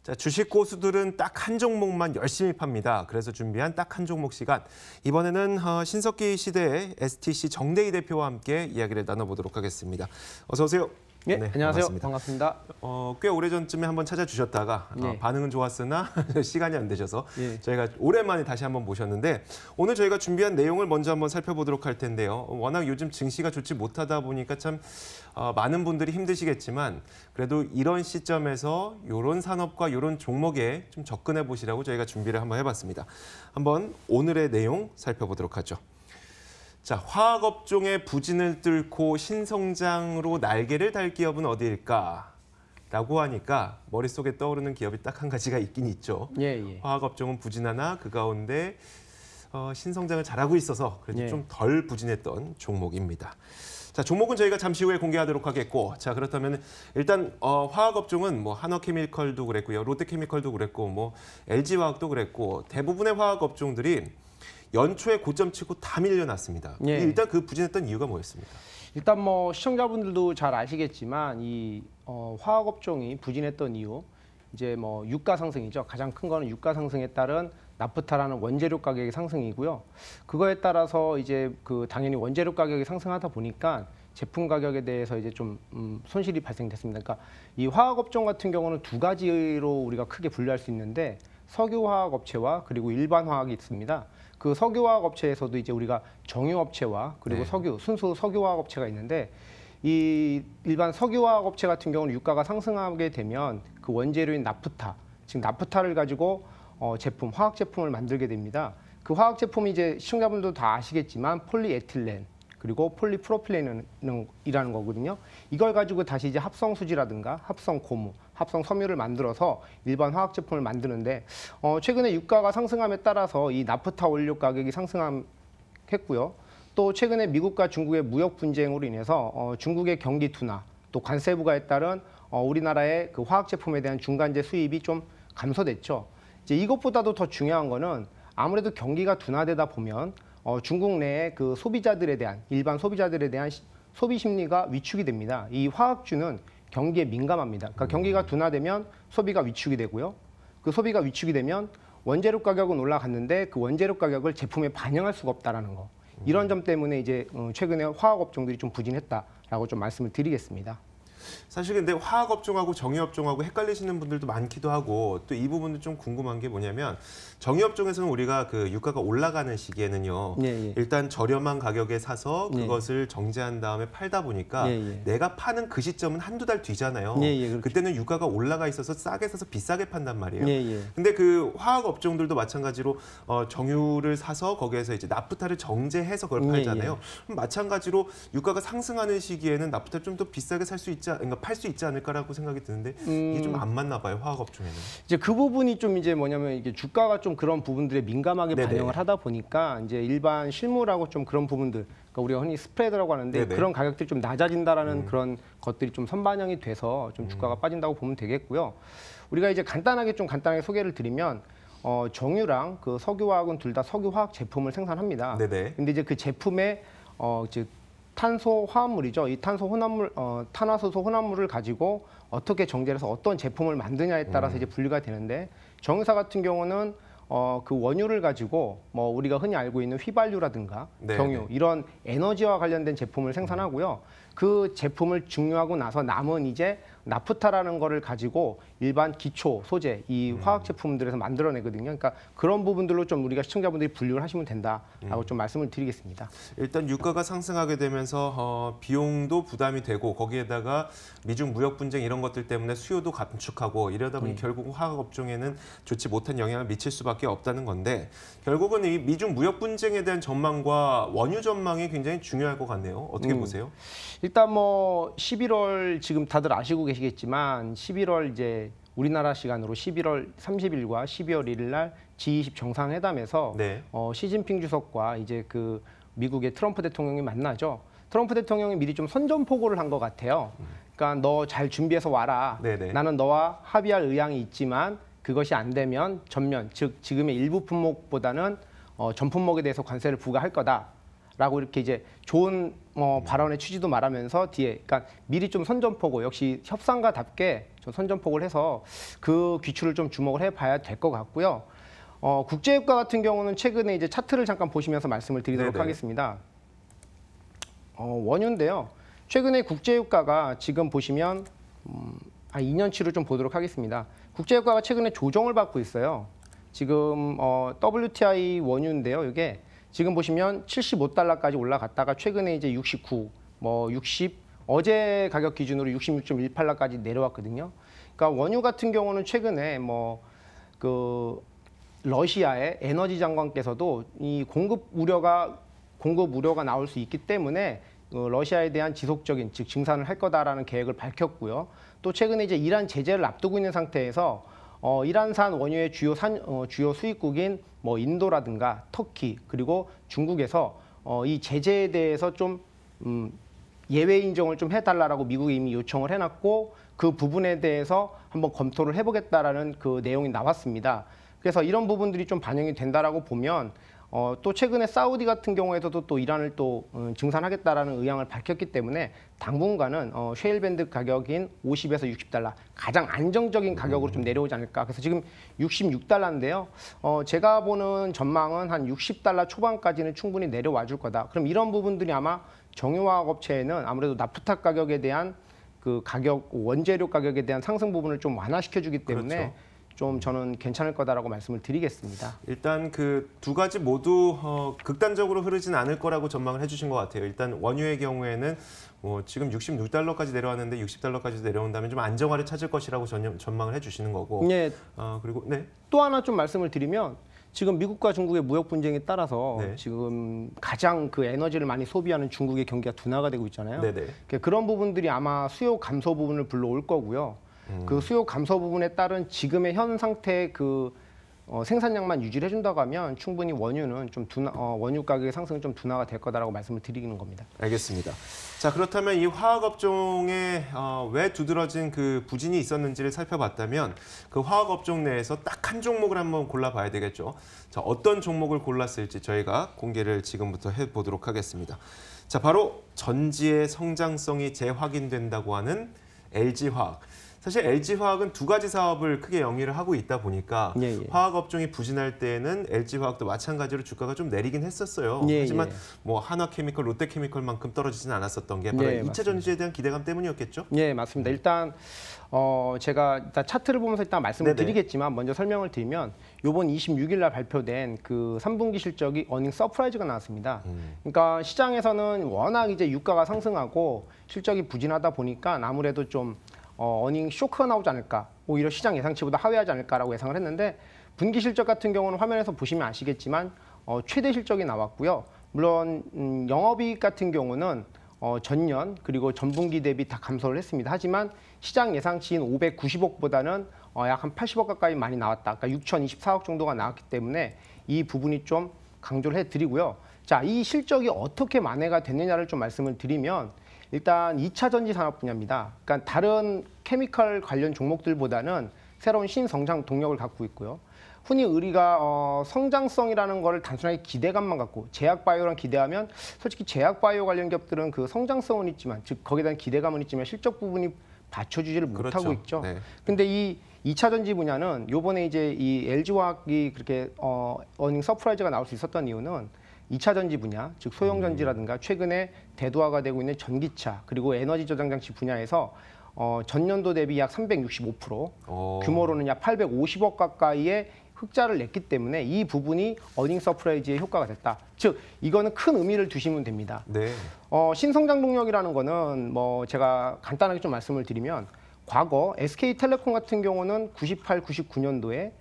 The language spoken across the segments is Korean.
자, 주식 고수들은 딱 한 종목만 열심히 팝니다. 그래서 준비한 딱 한 종목 시간. 이번에는 신석기 시대의 STC 정대희 대표와 함께 이야기를 나눠보도록 하겠습니다. 어서 오세요. 네, 안녕하세요. 반갑습니다. 꽤 오래전쯤에 한번 찾아주셨다가 반응은 좋았으나 시간이 안 되셔서 저희가 오랜만에 다시 한번 모셨는데 오늘 저희가 준비한 내용을 먼저 한번 살펴보도록 할 텐데요. 워낙 요즘 증시가 좋지 못하다 보니까 참 많은 분들이 힘드시겠지만 그래도 이런 시점에서 이런 산업과 이런 종목에 좀 접근해 보시라고 저희가 준비를 한번 해봤습니다. 한번 오늘의 내용 살펴보도록 하죠. 자, 화학업종의 부진을 뚫고 신성장으로 날개를 달 기업은 어디일까? 라고 하니까 머릿속에 떠오르는 기업이 딱 한 가지가 있긴 있죠. 화학업종은 부진하나 그 가운데 신성장을 잘하고 있어서 그래도 좀 덜 부진했던 종목입니다. 자, 종목은 저희가 잠시 후에 공개하도록 하겠고, 자, 그렇다면 일단 화학업종은 뭐 한화케미컬도 그랬고요, 롯데케미컬도 그랬고, 뭐 LG화학도 그랬고 대부분의 화학업종들이 연초에 고점 치고 다 밀려났습니다. 일단 그 부진했던 이유가 뭐였습니까? 일단 뭐 시청자분들도 잘 아시겠지만 이 화학업종이 부진했던 이유, 이제 뭐 유가 상승이죠. 가장 큰 거는 유가 상승에 따른 나프타라는 원재료 가격의 상승이고요. 그거에 따라서 이제 당연히 원재료 가격이 상승하다 보니까 제품 가격에 대해서 이제 좀 손실이 발생됐습니다. 그러니까 이 화학업종 같은 경우는 두 가지로 우리가 크게 분류할 수 있는데 석유화학업체와 그리고 일반 화학이 있습니다. 그 석유화학업체에서도 이제 우리가 정유업체와 그리고 순수 석유화학업체가 있는데 이 일반 석유화학업체 같은 경우는 유가가 상승하게 되면 그 원재료인 나프타, 즉 나프타를 가지고 화학 제품을 만들게 됩니다. 그 화학 제품이 이제 시청자분들도 다 아시겠지만 폴리에틸렌 그리고 폴리프로필렌이라는 거거든요. 이걸 가지고 다시 이제 합성 수지라든가 합성 고무, 합성 섬유를 만들어서 일반 화학 제품을 만드는데 최근에 유가가 상승함에 따라서 이 나프타 원료 가격이 상승했고요. 또 최근에 미국과 중국의 무역 분쟁으로 인해서 중국의 경기 둔화, 또 관세 부과에 따른 우리나라의 그 화학 제품에 대한 중간재 수입이 좀 감소됐죠. 이제 이것보다도 더 중요한 거는 아무래도 경기가 둔화되다 보면 중국 내의 그 소비자들에 대한 일반 소비자들에 대한 소비 심리가 위축이 됩니다. 이 화학주는 경기에 민감합니다. 그러니까 경기가 둔화되면 소비가 위축이 되고요. 그 소비가 위축이 되면 원재료 가격은 올라갔는데 그 원재료 가격을 제품에 반영할 수가 없다라는 거. 이런 점 때문에 이제 최근에 화학업종들이 좀 부진했다라고 좀 말씀을 드리겠습니다. 사실 근데 화학업종하고 정유업종하고 헷갈리시는 분들도 많기도 하고 또 이 부분도 좀 궁금한 게 뭐냐면 정유업종에서는 우리가 그 유가가 올라가는 시기에는요. 일단 저렴한 가격에 사서 그것을 정제한 다음에 팔다 보니까 내가 파는 그 시점은 한두 달 뒤잖아요. 그때는 유가가 올라가 있어서 싸게 사서 비싸게 판단 말이에요. 근데 그 화학업종들도 마찬가지로 정유를 사서 거기에서 이제 나프타를 정제해서 그걸 팔잖아요. 그럼 마찬가지로 유가가 상승하는 시기에는 나프타를 좀 더 비싸게 살 수 있지 그러니까 팔 수 있지 않을까라고 생각이 드는데 이게 좀 안 맞나 봐요, 화학업종에는. 이제 그 부분이 좀 이제 뭐냐면 이게 주가가 좀 그런 부분들에 민감하게 반영을 하다 보니까 이제 일반 실물하고 좀 그런 부분들, 그러니까 우리가 흔히 스프레드라고 하는데 그런 가격들이 좀 낮아진다라는 그런 것들이 좀 선반영이 돼서 좀 주가가 빠진다고 보면 되겠고요. 우리가 이제 간단하게 간단하게 소개를 드리면 정유랑 그 석유화학은 둘 다 석유화학 제품을 생산합니다. 근데 이제 그 제품에 즉 탄소 화합물이죠. 이 탄화수소 혼합물을 가지고 어떻게 정제를 해서 어떤 제품을 만드냐에 따라서 이제 분류가 되는데 정유사 같은 경우는 그 원유를 가지고 뭐 우리가 흔히 알고 있는 휘발유라든가 경유 이런 에너지와 관련된 제품을 생산하고요. 그 제품을 증류하고 나서 남은 이제 나프타라는 거를 가지고 일반 기초 소재, 이 화학 제품들에서 만들어내거든요. 그러니까 그런 부분들로 좀 우리가 시청자분들이 분류를 하시면 된다라고 좀 말씀을 드리겠습니다. 일단 유가가 상승하게 되면서 비용도 부담이 되고 거기에다가 미중 무역 분쟁 이런 것들 때문에 수요도 감축하고 이러다 보니 결국 화학업종에는 좋지 못한 영향을 미칠 수밖에 없다는 건데 결국은 이 미중 무역 분쟁에 대한 전망과 원유 전망이 굉장히 중요할 것 같네요. 어떻게 보세요? 일단 뭐 11월 지금 다들 아시고 계시겠지만 11월 이제 우리나라 시간으로 11월 30일과 12월 1일 날 G20 정상회담에서 시진핑 주석과 이제 그 미국의 트럼프 대통령이 만나죠. 트럼프 대통령이 미리 좀 선전포고를 한 것 같아요. 그러니까 너 잘 준비해서 와라. 나는 너와 합의할 의향이 있지만 그것이 안 되면 전면, 즉 지금의 일부 품목보다는 전 품목에 대해서 관세를 부과할 거다. 라고 이렇게 이제 좋은 발언의 취지도 말하면서 뒤에, 그러니까 미리 좀 선전포고, 역시 협상가답게 좀 선전폭을 해서 그 귀추를 좀 주목을 해봐야 될 것 같고요. 국제유가 같은 경우는 최근에 이제 차트를 잠깐 보시면서 말씀을 드리도록 네네. 하겠습니다. 원유인데요. 최근에 국제유가가 지금 보시면 2년치로 좀 보도록 하겠습니다. 국제유가가 최근에 조정을 받고 있어요. 지금 WTI 원유인데요. 이게 지금 보시면 75달러까지 올라갔다가 최근에 이제 69, 60, 어제 가격 기준으로 66.18달러까지 내려왔거든요. 그러니까 원유 같은 경우는 최근에 러시아의 에너지 장관께서도 이 공급 우려가 나올 수 있기 때문에 러시아에 대한 지속적인 즉 증산을 할 거다라는 계획을 밝혔고요. 또 최근에 이제 이란 제재를 앞두고 있는 상태에서 이란산 원유의 주요 수입국인 인도라든가 터키 그리고 중국에서 이 제재에 대해서 좀 예외 인정을 좀 해달라고 미국이 이미 요청을 해놨고 그 부분에 대해서 한번 검토를 해보겠다라는 그 내용이 나왔습니다. 그래서 이런 부분들이 좀 반영이 된다라고 보면 또 최근에 사우디 같은 경우에서도 또 이란을 또 증산하겠다라는 의향을 밝혔기 때문에 당분간은 셰일밴드 가격인 50에서 60달러 가장 안정적인 가격으로 좀 내려오지 않을까. 그래서 지금 66달러인데요. 제가 보는 전망은 한 60달러 초반까지는 충분히 내려와 줄 거다. 그럼 이런 부분들이 아마 정유화학 업체에는 아무래도 나프타 가격에 대한 그 원재료 가격에 대한 상승 부분을 좀 완화시켜주기 때문에 그렇죠. 좀 저는 괜찮을 거다라고 말씀을 드리겠습니다. 일단 그 두 가지 모두 극단적으로 흐르진 않을 거라고 전망을 해주신 것 같아요. 일단 원유의 경우에는 지금 66달러까지 내려왔는데 60달러까지 내려온다면 좀 안정화를 찾을 것이라고 전망을 해주시는 거고. 네. 그리고 네. 또 하나 좀 말씀을 드리면 지금 미국과 중국의 무역 분쟁에 따라서 네. 지금 가장 그 에너지를 많이 소비하는 중국의 경기가 둔화가 되고 있잖아요. 네네. 그런 부분들이 아마 수요 감소 부분을 불러올 거고요. 그 수요 감소 부분에 따른 지금의 현 상태의 그 생산량만 유지를 해준다고 하면 충분히 원유는 좀 원유 가격의 상승은 좀 둔화가 될 거다라고 말씀을 드리는 겁니다. 알겠습니다. 자, 그렇다면 이 화학업종에 왜 두드러진 그 부진이 있었는지를 살펴봤다면 그 화학업종 내에서 딱 한 종목을 한번 골라봐야 되겠죠. 자, 어떤 종목을 골랐을지 저희가 공개를 지금부터 해보도록 하겠습니다. 자, 바로 전지의 성장성이 재확인된다고 하는 LG화학. 사실 LG화학은 두 가지 사업을 크게 영위를 하고 있다 보니까 예. 화학업종이 부진할 때는 LG화학도 마찬가지로 주가가 좀 내리긴 했었어요. 예. 하지만 한화케미컬, 롯데케미컬만큼 떨어지진 않았었던 게 바로 예, 2차 전지에 대한 기대감 때문이었겠죠? 네, 맞습니다. 일단 제가 일단 차트를 보면서 일단 말씀을 네네. 드리겠지만 먼저 설명을 드리면 이번 26일 날 발표된 그 3분기 실적이 어닝 서프라이즈가 나왔습니다. 그러니까 시장에서는 워낙 이제 유가가 상승하고 실적이 부진하다 보니까 아무래도 좀 어닝 쇼크가 나오지 않을까, 오히려 시장 예상치보다 하회하지 않을까라고 예상을 했는데 분기 실적 같은 경우는 화면에서 보시면 아시겠지만 최대 실적이 나왔고요. 물론 영업이익 같은 경우는 전년 그리고 전분기 대비 다 감소를 했습니다. 하지만 시장 예상치인 590억보다는 약 한 80억 가까이 많이 나왔다. 그러니까 6,024억 정도가 나왔기 때문에 이 부분이 좀 강조를 해드리고요. 자, 이 실적이 어떻게 만회가 됐느냐를 좀 말씀을 드리면 일단 2차 전지 산업 분야입니다. 그러니까 다른 케미컬 관련 종목들보다는 새로운 신성장 동력을 갖고 있고요. 흔히 우리가 성장성이라는 거를 단순하게 기대감만 갖고 제약바이오랑 기대하면 솔직히 제약바이오 관련 기업들은 그 성장성은 있지만 즉 거기에 대한 기대감은 있지만 실적 부분이 받쳐주지를 못하고 그렇죠. 있죠. 네. 근데 이 2차 전지 분야는 요번에 이제 이 LG화학이 그렇게 어닝 서프라이즈가 나올 수 있었던 이유는 2차 전지 분야, 즉 소형 전지라든가 최근에 대두화가 되고 있는 전기차 그리고 에너지 저장 장치 분야에서 전년도 대비 약 365%, 규모로는 약 850억 가까이의 흑자를 냈기 때문에 이 부분이 어닝 서프라이즈의 효과가 됐다. 즉 이거는 큰 의미를 두시면 됩니다. 네. 신성장 동력이라는 거는 제가 간단하게 좀 말씀을 드리면 과거 SK텔레콤 같은 경우는 98, 99년도에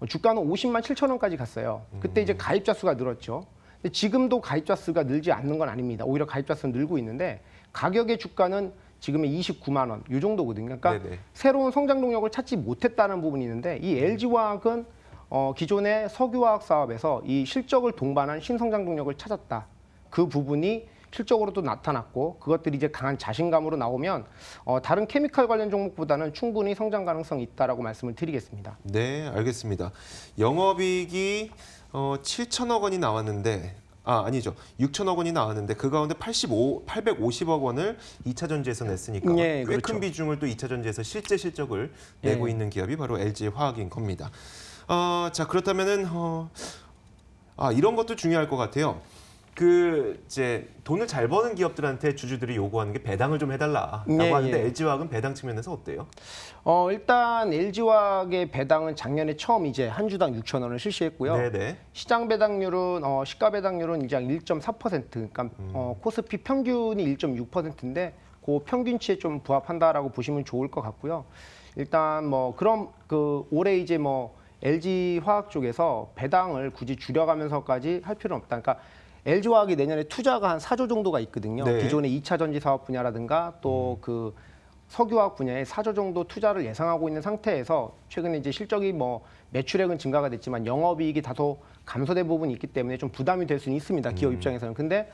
주가는 50만 7천 원까지 갔어요. 그때 이제 가입자 수가 늘었죠. 근데 지금도 가입자 수가 늘지 않는 건 아닙니다. 오히려 가입자 수는 늘고 있는데 가격의 주가는 지금의 29만 원, 이 정도거든요. 그러니까 네네. 새로운 성장 동력을 찾지 못했다는 부분이 있는데 이 LG화학은 기존의 석유화학 사업에서 이 실적을 동반한 신성장 동력을 찾았다. 그 부분이 실적으로도 나타났고 그것들이 이제 강한 자신감으로 나오면 다른 케미칼 관련 종목보다는 충분히 성장 가능성이 있다라고 말씀을 드리겠습니다. 네, 알겠습니다. 영업이익이 7천억 원이 나왔는데 아니죠. 6천억 원이 나왔는데 그 가운데 850억 원을 2차 전지에서 냈으니까 예, 꽤 그렇죠. 큰 비중을 또 2차 전지에서 실제 실적을 내고 예. 있는 기업이 바로 LG화학인 겁니다. 자, 그렇다면은 이런 것도 중요할 것 같아요. 이제 돈을 잘 버는 기업들한테 주주들이 요구하는 게 배당을 좀 해달라라고 예, 하는데 예. LG화학은 배당 측면에서 어때요? 일단 LG화학의 배당은 작년에 처음 이제 한 주당 6천 원을 실시했고요. 네네. 시장 배당률은 시가 배당률은 이제 1.4%, 그러니까 코스피 평균이 1.6%인데 그 평균치에 좀 부합한다라고 보시면 좋을 것 같고요. 일단 그럼 올해 이제 LG화학 쪽에서 배당을 굳이 줄여가면서까지 할 필요는 없다. 그러니까 LG화학이 내년에 투자가 한 4조 정도가 있거든요. 네. 기존의 2차 전지 사업 분야라든가 또 석유화학 분야에 4조 정도 투자를 예상하고 있는 상태에서 최근에 이제 실적이 매출액은 증가가 됐지만 영업이익이 다소 감소된 부분이 있기 때문에 좀 부담이 될 수는 있습니다. 기업 입장에서는. 근데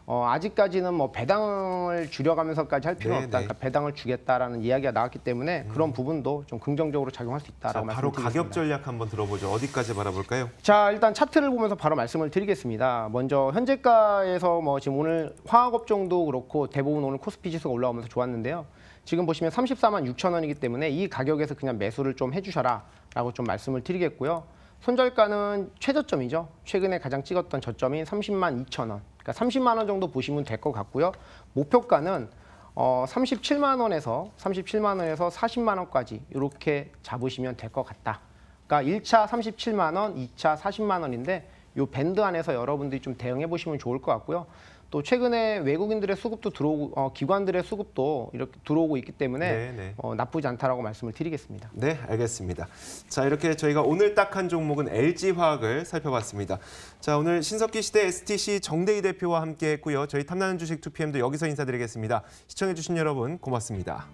아직까지는 배당을 줄여가면서까지 할 필요는 없다. 그러니까 배당을 주겠다라는 이야기가 나왔기 때문에 그런 부분도 좀 긍정적으로 작용할 수 있다라고 바로 말씀드리겠습니다. 가격 전략 한번 들어보죠. 어디까지 바라볼까요? 자, 일단 차트를 보면서 바로 말씀을 드리겠습니다. 먼저 현재가에서 지금 오늘 화학업종도 그렇고 대부분 오늘 코스피 지수가 올라오면서 좋았는데요. 지금 보시면 34만 6천 원이기 때문에 이 가격에서 그냥 매수를 좀 해주셔라라고 좀 말씀을 드리겠고요. 손절가는 최저점이죠. 최근에 가장 찍었던 저점이 30만 2천 원. 그러니까 30만 원 정도 보시면 될 것 같고요. 목표가는 37만 원에서 40만 원까지 이렇게 잡으시면 될 것 같다. 그러니까 1차 37만 원, 2차 40만 원인데 이 밴드 안에서 여러분들이 좀 대응해 보시면 좋을 것 같고요. 또 최근에 외국인들의 수급도 들어오고 기관들의 수급도 이렇게 들어오고 있기 때문에 나쁘지 않다라고 말씀을 드리겠습니다. 네, 알겠습니다. 자, 이렇게 저희가 오늘 딱 한 종목은 LG화학을 살펴봤습니다. 자, 오늘 신석기 시대 STC 정대희 대표와 함께했고요. 저희 탐나는 주식 2PM도 여기서 인사드리겠습니다. 시청해주신 여러분 고맙습니다.